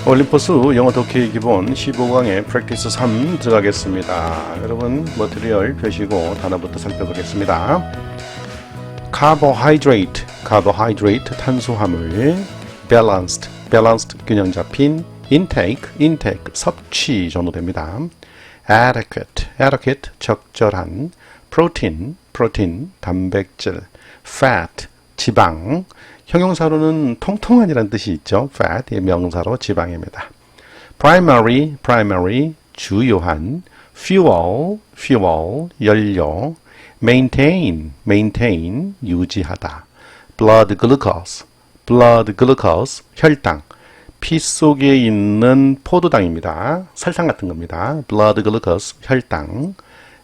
올림포스 영어 독해 기본 15강의 프랙티스 3 들어가겠습니다. 여러분 머티리얼 펴시고 단어부터 살펴보겠습니다. carbohydrate, carbohydrate 탄수화물, balanced, balanced 균형 잡힌, intake 섭취 정도 됩니다. adequate, adequate 적절한, protein 단백질, fat 지방, 형용사로는 통통한이라는 뜻이 있죠. fat, 명사로 지방입니다. primary, 주요한, fuel, 연료, maintain, 유지하다, blood glucose, 혈당, 피 속에 있는 포도당입니다. 설탕 같은 겁니다. blood glucose, 혈당,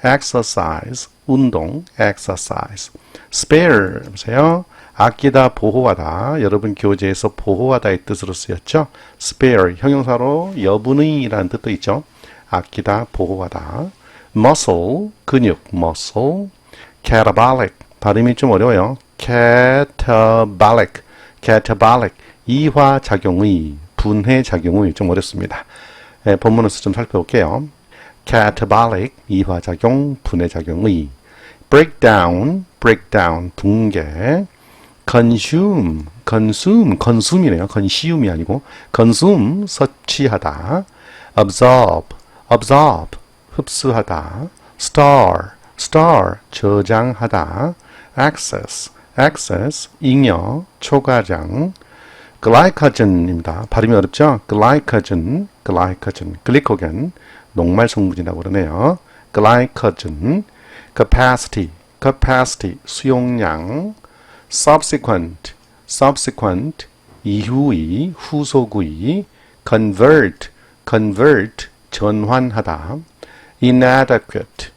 exercise, 운동, exercise, spare, 보세요. 아끼다, 보호하다. 여러분 교재에서 보호하다의 뜻으로 쓰였죠. spare, 형용사로 여분의라는 뜻도 있죠. 아끼다, 보호하다. muscle, 근육, muscle. catabolic, 발음이 좀 어려워요. catabolic, 이화작용의, 분해작용의 좀 어렵습니다. 본문에서 좀 살펴볼게요. catabolic, 이화작용, 분해작용의. breakdown, 붕괴. consume이네요. consume이 아니고 consume, 섭취하다. absorb, 흡수하다. store, 저장하다. access, 잉여, 초과장. glycogen입니다. 발음이 어렵죠? glycogen, 글리코겐, 녹말 성분이라고 그러네요. glycogen, capacity, 수용량. subsequent, 이후의, 후속의. convert, 전환하다. inadequate,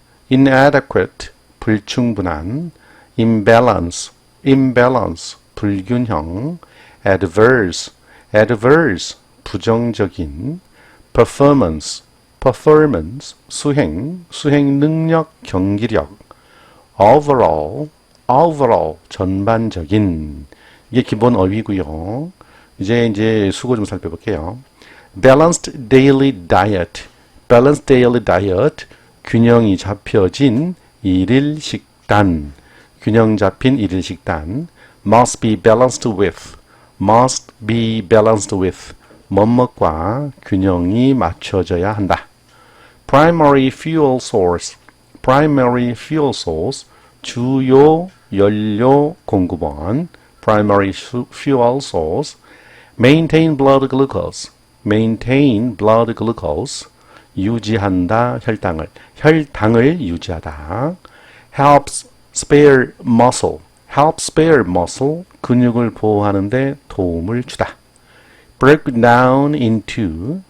불충분한. imbalance, 불균형. adverse, 부정적인. performance, 수행 능력, 경기력. overall, 전반적인. 이게 기본 어휘고요. 이제 수고 좀 살펴볼게요. balanced daily diet, 균형이 잡혀진 일일 식단, 균형 잡힌 일일 식단. must be balanced with, 뭐뭐과 균형이 맞춰져야 한다. primary fuel source, 주요 연료 공급원. primary fuel source. maintain blood glucose, 유지한다, 혈당을 유지하다. helps spare muscle, 근육을 보호하는데 도움을 주다. broken down into,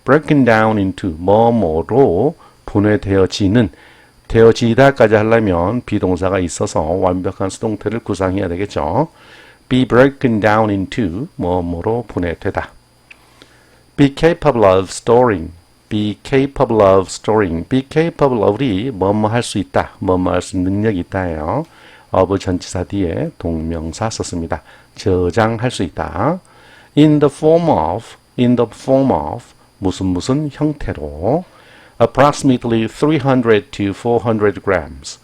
뭐뭐로 분해되어지는, 되어지다까지 하려면 비동사가 있어서 완벽한 수동태를 구상해야 되겠죠. be broken down into, 뭐뭐로 분해되다. be capable of storing, be capable of이 뭐뭐 할 수 있다, 뭐뭐 할 수 있는 능력이 있다예요. of 전치사 뒤에 동명사 썼습니다. 저장할 수 있다. in the form of, 무슨 형태로. approximately 300 to 400 grams,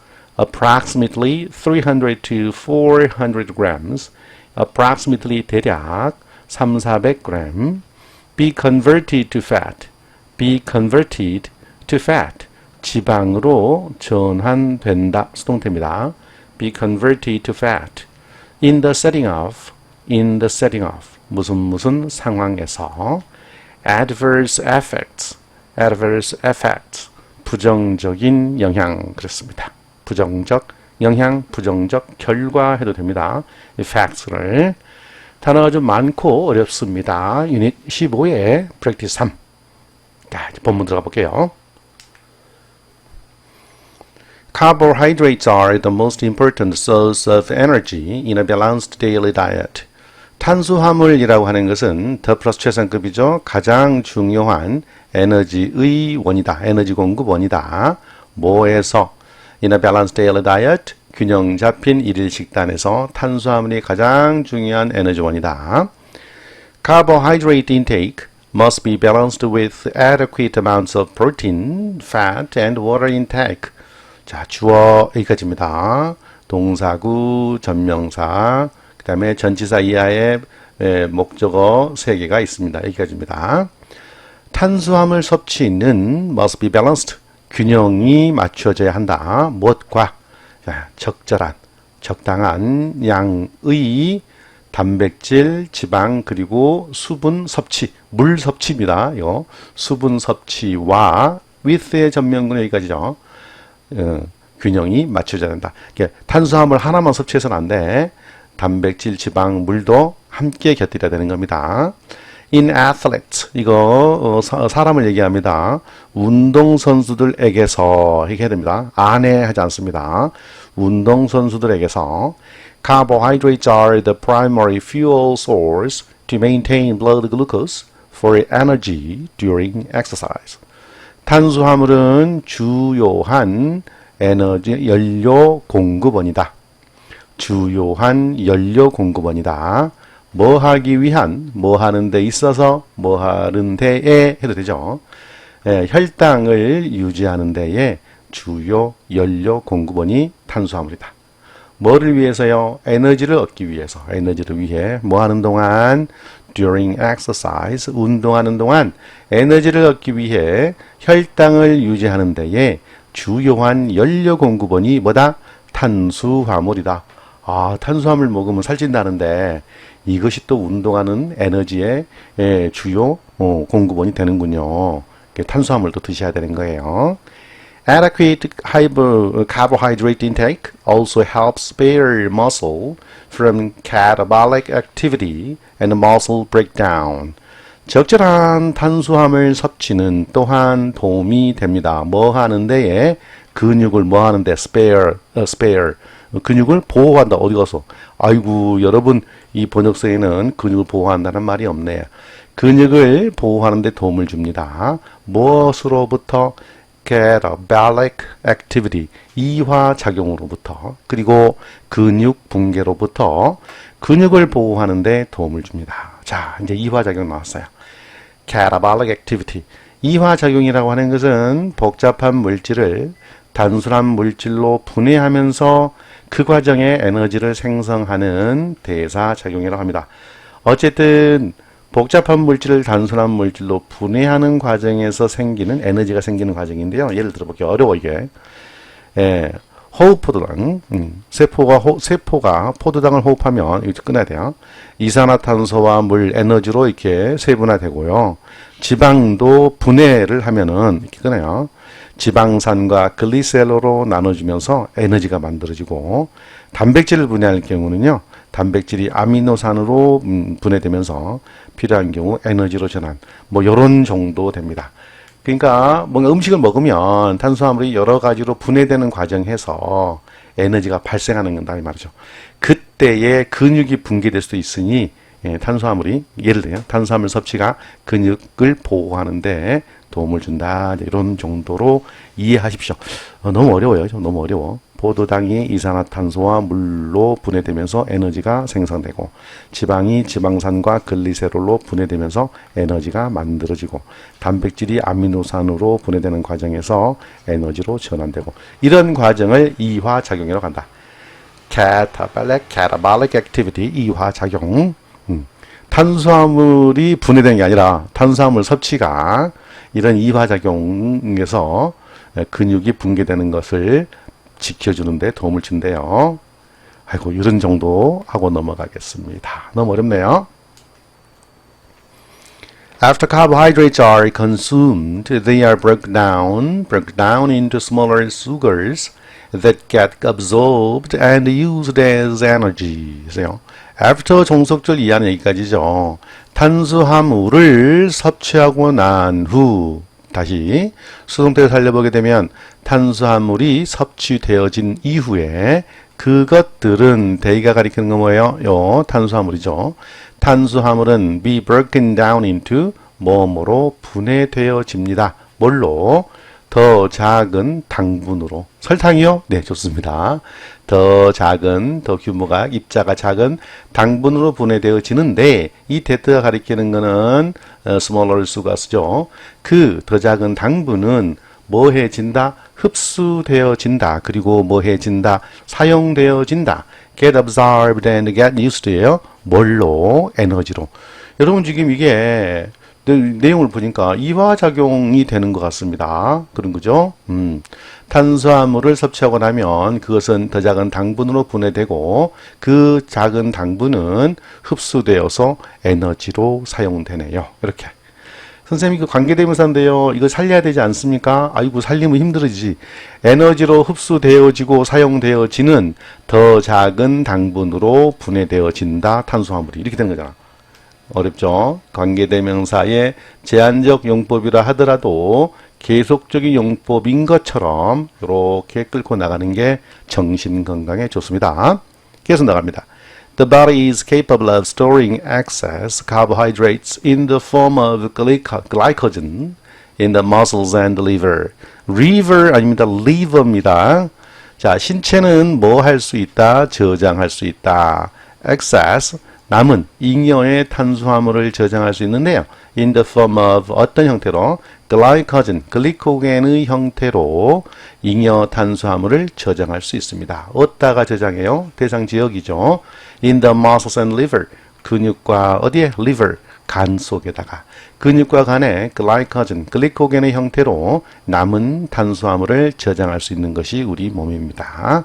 대략 300-400g. be converted to fat, 지방으로 전환된다, 수동태입니다. be converted to fat. in the setting of, 무슨 상황에서. adverse effects, 부정적인 영향, 그렇습니다. 부정적 영향, 부정적 결과 해도 됩니다. effects를. 단어가 좀 많고 어렵습니다. 유닛 15의 프랙티스 3. 자, 본문 들어가 볼게요. Carbohydrates are the most important source of energy in a balanced daily diet. 탄수화물이라고 하는 것은 더 플러스 최상급이죠. 가장 중요한 에너지의 원이다. 에너지 공급 원이다. 뭐에서? In a balanced daily diet, 균형 잡힌 일일 식단에서 탄수화물이 가장 중요한 에너지원이다. Carbohydrate intake must be balanced with adequate amounts of protein, fat, and water intake. 자, 주어 여기까지입니다. 동사구, 전명사, 그 다음에 전치사 이하의 목적어 3개가 있습니다. 여기까지입니다. 탄수화물 섭취는 must be balanced. 균형이 맞춰져야 한다. 무엇과? 자, 적절한, 적당한 양의 단백질, 지방, 그리고 수분 섭취, 물 섭취입니다. 요 수분 섭취와 with의 전면근 여기까지죠. 균형이 맞춰져야 된다. 탄수화물 하나만 섭취해서는 안 돼. 단백질, 지방, 물도 함께 곁들여야 되는 겁니다. In athletes, 이거 사람을 얘기합니다. 운동선수들에게서 이렇게 해야 됩니다. 안에 하지 않습니다. 운동선수들에게서 Carbohydrates are the primary fuel source to maintain blood glucose for energy during exercise. 탄수화물은 주요한 에너지 연료 공급원이다. 주요한 연료 공급원이다. 뭐 하기 위한, 뭐 하는 데 있어서, 뭐 하는 데에 해도 되죠. 혈당을 유지하는 데에 주요 연료 공급원이 탄수화물이다. 뭐를 위해서요? 에너지를 얻기 위해서. 에너지를 위해 뭐 하는 동안? During exercise, 운동하는 동안 에너지를 얻기 위해 혈당을 유지하는 데에 주요한 연료 공급원이 뭐다? 탄수화물이다. 아, 탄수화물 먹으면 살찐다는데 이것이 또 운동하는 에너지의 주요 공급원이 되는군요. 탄수화물도 드셔야 되는 거예요. Adequate carbohydrate intake also helps spare muscle from catabolic activity and muscle breakdown. 적절한 탄수화물 섭취는 또한 도움이 됩니다. 뭐 하는 데에? 근육을 뭐 하는데? spare. 근육을 보호한다. 어디 가서? 아이고, 여러분, 이 번역서에는 근육을 보호한다는 말이 없네요. 근육을 보호하는 데 도움을 줍니다. 무엇으로부터? catabolic activity, 이화작용으로부터, 그리고 근육 붕괴로부터 근육을 보호하는 데 도움을 줍니다. 자, 이제 이화작용 나왔어요. catabolic activity. 이화작용이라고 하는 것은 복잡한 물질을 단순한 물질로 분해하면서 그 과정에 에너지를 생성하는 대사작용이라고 합니다. 어쨌든 복잡한 물질을 단순한 물질로 분해하는 과정에서 생기는 에너지가 생기는 과정인데요. 예를 들어 볼게요. 어려워 이게. 호흡포도당, 세포가 포도당을 호흡하면 이거 끊어야 돼요. 이산화탄소와 물, 에너지로 이렇게 세분화되고요. 지방도 분해를 하면은 이렇게 끊어요. 지방산과 글리세롤로 나눠주면서 에너지가 만들어지고, 단백질을 분해할 경우는요, 단백질이 아미노산으로 분해되면서 필요한 경우 에너지로 전환, 뭐 이런 정도 됩니다. 그러니까 뭔가 음식을 먹으면 탄수화물이 여러 가지로 분해되는 과정에서 에너지가 발생하는 건다 이 말이죠. 그때에 근육이 붕괴될 수도 있으니 탄수화물이, 예를 들어 탄수화물 섭취가 근육을 보호하는데 도움을 준다, 이런 정도로 이해하십시오. 너무 어려워요. 너무 어려워. 포도당이 이산화탄소와 물로 분해되면서 에너지가 생성되고, 지방이 지방산과 글리세롤로 분해되면서 에너지가 만들어지고, 단백질이 아미노산으로 분해되는 과정에서 에너지로 전환되고, 이런 과정을 이화작용이라고 한다. catabolic activity, 이화작용. 탄수화물이 분해되는 게 아니라 탄수화물 섭취가 이런 이화작용에서 근육이 붕괴되는 것을 지켜주는 데 도움을 준대요. 아이고, 이런 정도 하고 넘어가겠습니다. 너무 어렵네요. After carbohydrates are consumed, they are broken down into smaller sugars that get absorbed and used as energy. After 종속절 이하는 여기까지죠. 탄수화물을 섭취하고 난 후, 다시 수동태를 살려보게 되면 탄수화물이 섭취되어진 이후에 그것들은, 대의가 가리키는 건 뭐예요? 요 탄수화물이죠. 탄수화물은 be broken down into 뭐뭐로 분해되어집니다. 뭘로? 더 작은 당분으로. 설탕이요? 네, 좋습니다. 더 작은, 더 규모가 입자가 작은 당분으로 분해되어지는데 이 that가 가리키는 거는 smaller를 쓰고 쓰죠. 그 더 작은 당분은 뭐 해진다? 흡수되어진다. 그리고 뭐 해진다? 사용되어진다. get absorbed and get used to예요. 뭘로? 에너지로. 여러분 지금 이게 내용을 보니까 이화작용이 되는 것 같습니다. 그런 거죠. 탄수화물을 섭취하고 나면 그것은 더 작은 당분으로 분해되고 그 작은 당분은 흡수되어서 에너지로 사용되네요. 이렇게. 선생님이 그 관계대명사인데요. 이거 살려야 되지 않습니까? 아이고 살리면 힘들어지지. 에너지로 흡수되어지고 사용되어지는 더 작은 당분으로 분해되어진다. 탄수화물이. 이렇게 되는 거잖아. 어렵죠? 관계대명사의 제한적 용법이라 하더라도 계속적인 용법인 것처럼 이렇게 끌고 나가는 게 정신 건강에 좋습니다. 계속 나갑니다. The body is capable of storing excess carbohydrates in the form of glycogen in the muscles and the liver. liver 아닙니다. liver입니다. 자, 신체는 뭐 할 수 있다? 저장할 수 있다. excess 남은 잉여의 탄수화물을 저장할 수 있는데요. In the form of 어떤 형태로? glycogen, 글리코겐의 형태로 잉여 탄수화물을 저장할 수 있습니다. 어디다가 저장해요? 대상 지역이죠. In the muscles and liver, 근육과 어디에? liver, 간 속에다가. 근육과 간에 glycogen, 글리코겐의 형태로 남은 탄수화물을 저장할 수 있는 것이 우리 몸입니다.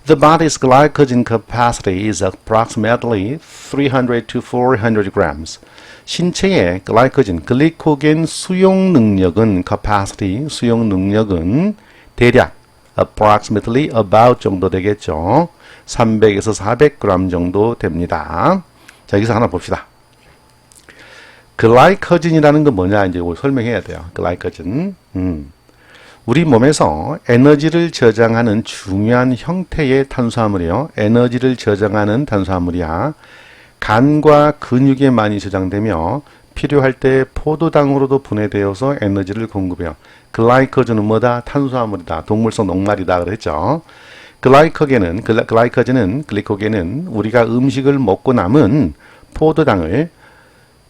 The body's glycogen capacity is approximately 300 to 400 grams. 신체의 글라이코겐, 글리코겐 수용 능력은 capacity, 수용 능력은 대략 approximately about 정도 되겠죠. 300에서 400g 정도 됩니다. 자, 여기서 하나 봅시다. 글라이코겐이라는 건 뭐냐 이제 이걸 설명해야 돼요. 글라이코겐. 우리 몸에서 에너지를 저장하는 중요한 형태의 탄수화물이요. 에너지를 저장하는 탄수화물이야. 간과 근육에 많이 저장되며 필요할 때 포도당으로도 분해되어서 에너지를 공급해요. 글라이코겐은 뭐다? 탄수화물이다. 동물성 녹말이다 그랬죠. 글리코겐은 우리가 음식을 먹고 남은 포도당을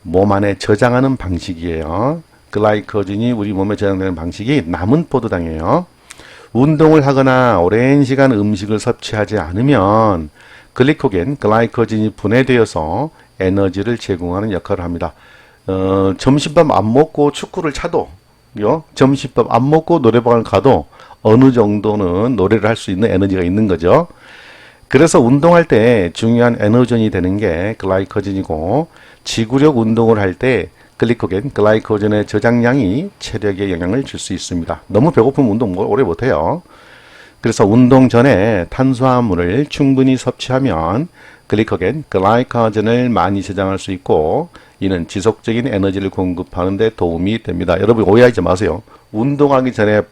몸 안에 저장하는 방식이에요. 글라이코겐이 우리 몸에 저장되는 방식이 남은 포도당이에요. 운동을 하거나 오랜 시간 음식을 섭취하지 않으면 글라이코겐이 분해되어서 에너지를 제공하는 역할을 합니다. 점심밥 안 먹고 축구를 차도, 점심밥 안 먹고 노래방을 가도 어느 정도는 노래를 할 수 있는 에너지가 있는 거죠. 그래서 운동할 때 중요한 에너전이 되는 게 글라이코겐이고 지구력 운동을 할 때 글라이코겐의 저장량이 체력에 영향을 줄 수 있습니다. 너무 배고프면 운동 오래 못해요. 그래서 운동 전에 탄수화물을 충분히 섭취하면 글라이코겐을 많이 저장할 수 있고 이는 지속적인 에너지를 공급하는 데 도움이 됩니다. 여러분 오해하지 마세요. 운동하기 전에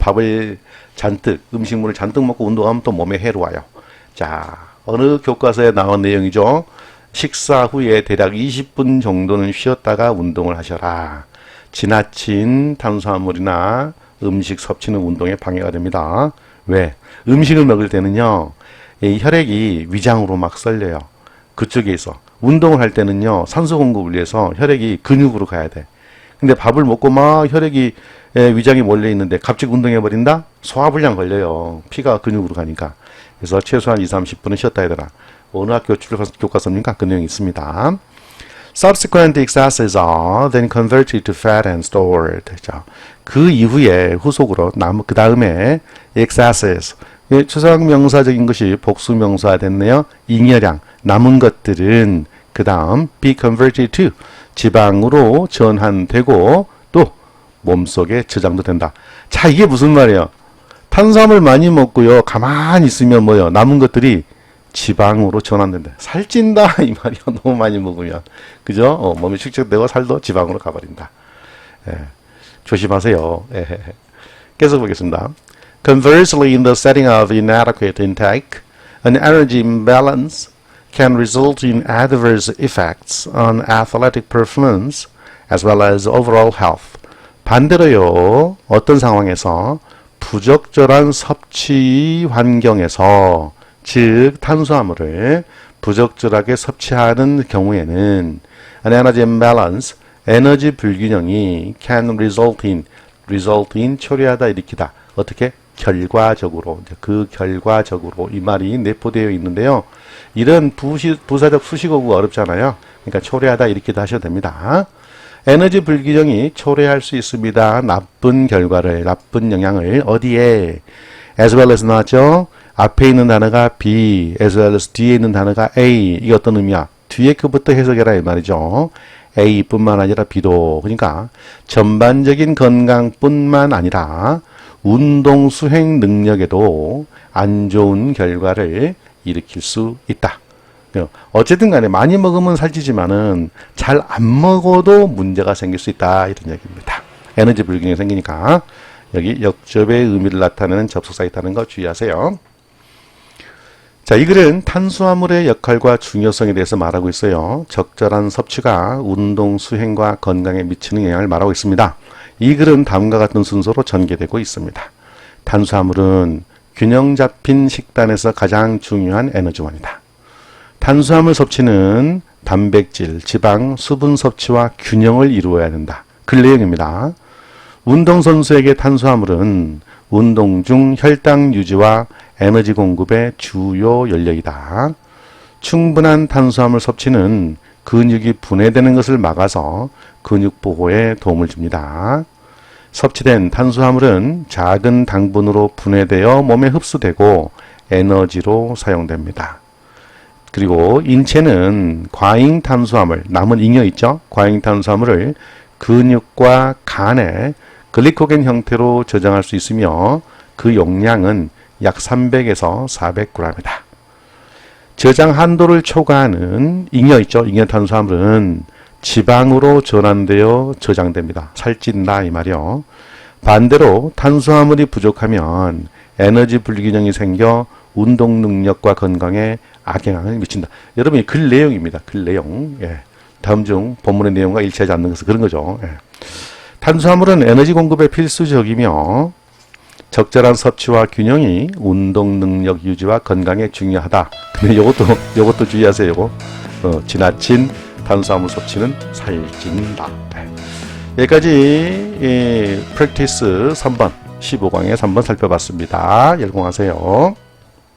음식물을 잔뜩 먹고 운동하면 또 몸에 해로워요. 자, 어느 교과서에 나온 내용이죠? 식사 후에 대략 20분 정도는 쉬었다가 운동을 하셔라. 지나친 탄수화물이나 음식 섭취는 운동에 방해가 됩니다. 왜? 음식을 먹을 때는요, 이 혈액이 위장으로 막 쏠려요. 그쪽에 있어. 운동을 할 때는요, 산소 공급을 위해서 혈액이 근육으로 가야 돼. 근데 밥을 먹고 막 혈액이 위장에 몰려 있는데 갑자기 운동해버린다? 소화불량 걸려요. 피가 근육으로 가니까. 그래서 최소한 20-30분은 쉬었다 해더라. 어느 학교 교과서입니까? 그 내용이 있습니다. Subsequent excesses are then converted to fat and stored. 자, 그 이후에 후속으로 그 다음에 excesses 추상명사적인 것이 복수명사가 됐네요. 잉여량 남은 것들은 그 다음 be converted to 지방으로 전환되고 또 몸속에 저장도 된다. 자, 이게 무슨 말이에요? 탄수화물 많이 먹고요. 가만히 있으면 뭐요? 남은 것들이 지방으로 전환된다. 살찐다 이 말이요. 너무 많이 먹으면. 그죠? 몸이 축적되고 살도 지방으로 가버린다. 예. 조심하세요. 예. 계속 보겠습니다. Conversely, in the setting of inadequate intake, an energy imbalance can result in adverse effects on athletic performance as well as overall health. 반대로요. 어떤 상황에서 부적절한 섭취 환경에서 즉 탄수화물을 부적절하게 섭취하는 경우에는 an energy imbalance, 에너지 불균형이 can result in 초래하다 일으키다. 어떻게? 결과적으로, 그 결과적으로 이 말이 내포되어 있는데요. 이런 부사적 수식어구가 어렵잖아요. 그러니까 초래하다 일으키다 하셔도 됩니다. 에너지 불균형이 초래할 수 있습니다. 나쁜 결과를, 나쁜 영향을 어디에? as well as 나왔죠? 앞에 있는 단어가 B, as well as 뒤에 있는 단어가 A. 이게 어떤 의미야? 뒤에 그부터 해석해라 이 말이죠. A뿐만 아니라 B도. 그러니까 전반적인 건강뿐만 아니라 운동 수행 능력에도 안 좋은 결과를 일으킬 수 있다. 어쨌든 간에 많이 먹으면 살찌지만은 잘 안 먹어도 문제가 생길 수 있다. 이런 얘기입니다. 에너지 불균형이 생기니까 여기 역접의 의미를 나타내는 접속사 있다는 거 주의하세요. 자, 이 글은 탄수화물의 역할과 중요성에 대해서 말하고 있어요. 적절한 섭취가 운동 수행과 건강에 미치는 영향을 말하고 있습니다. 이 글은 다음과 같은 순서로 전개되고 있습니다. 탄수화물은 균형 잡힌 식단에서 가장 중요한 에너지원이다. 탄수화물 섭취는 단백질, 지방, 수분 섭취와 균형을 이루어야 된다. 글 내용입니다. 운동선수에게 탄수화물은 운동 중 혈당 유지와 에너지 공급의 주요 연료이다. 충분한 탄수화물 섭취는 근육이 분해되는 것을 막아서 근육 보호에 도움을 줍니다. 섭취된 탄수화물은 작은 당분으로 분해되어 몸에 흡수되고 에너지로 사용됩니다. 그리고 인체는 과잉 탄수화물, 남은 잉여 있죠? 과잉 탄수화물을 근육과 간에 글리코겐 형태로 저장할 수 있으며 그 용량은 약 300에서 400g이다. 저장 한도를 초과하는 잉여 있죠? 잉여 탄수화물은 지방으로 전환되어 저장됩니다. 살찐다 이 말이요. 반대로 탄수화물이 부족하면 에너지 불균형이 생겨 운동 능력과 건강에 악영향을 미친다. 여러분 글 내용입니다. 글 내용. 예. 다음 중 본문의 내용과 일치하지 않는 것은 그런 거죠. 예. 탄수화물은 에너지 공급에 필수적이며 적절한 섭취와 균형이 운동 능력 유지와 건강에 중요하다. 근데 요것도 주의하세요. 요거. 지나친 탄수화물 섭취는 살찐다. 네. 여기까지 프랙티스 3번 15강의 3번 살펴봤습니다. 열공하세요.